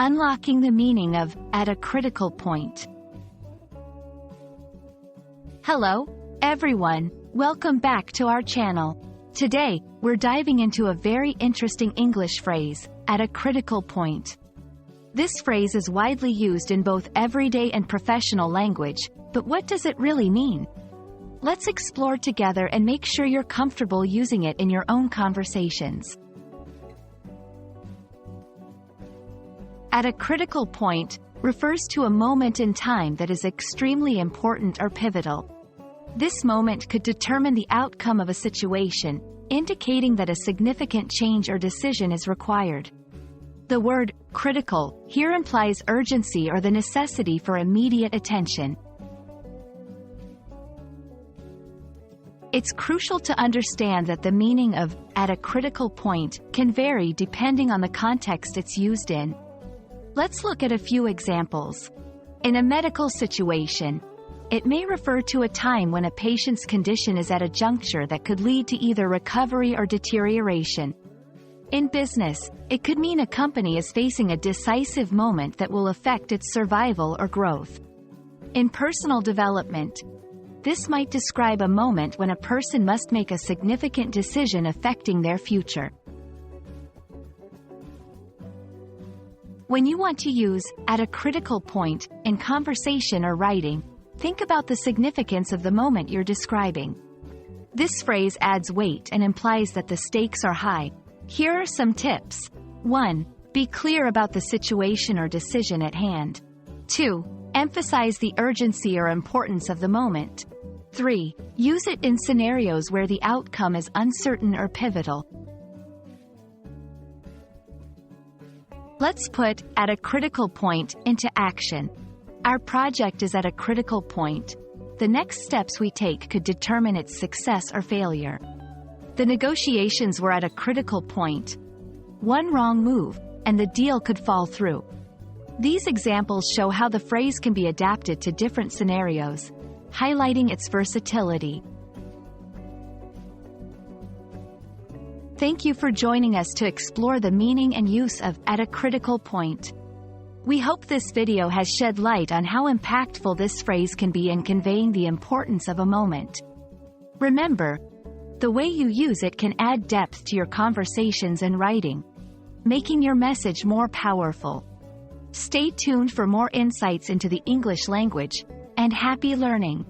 Unlocking the meaning of at a critical point. Hello, everyone. Welcome back to our channel. Today, we're diving into a very interesting English phrase, at a critical point. This phrase is widely used in both everyday and professional language, but what does it really mean? Let's explore together and make sure you're comfortable using it in your own conversations. At a critical point refers to a moment in time that is extremely important or pivotal. This moment could determine the outcome of a situation, indicating that a significant change or decision is required. The word critical here implies urgency or the necessity for immediate attention. It's crucial to understand that the meaning of at a critical point can vary depending on the context it's used in. Let's look at a few examples. In a medical situation, it may refer to a time when a patient's condition is at a juncture that could lead to either recovery or deterioration. In business, it could mean a company is facing a decisive moment that will affect its survival or growth. In personal development, this might describe a moment when a person must make a significant decision affecting their future. When you want to use at a critical point in conversation or writing, think about the significance of the moment you're describing. This phrase adds weight and implies that the stakes are high. Here are some tips. 1. Be clear about the situation or decision at hand. 2. Emphasize the urgency or importance of the moment. 3. Use it in scenarios where the outcome is uncertain or pivotal. Let's put at a critical point into action. Our project is at a critical point. The next steps we take could determine its success or failure. The negotiations were at a critical point. One wrong move, and the deal could fall through. These examples show how the phrase can be adapted to different scenarios, highlighting its versatility. Thank you for joining us to explore the meaning and use of at a critical point. We hope this video has shed light on how impactful this phrase can be in conveying the importance of a moment. Remember, the way you use it can add depth to your conversations and writing, making your message more powerful. Stay tuned for more insights into the English language, and happy learning!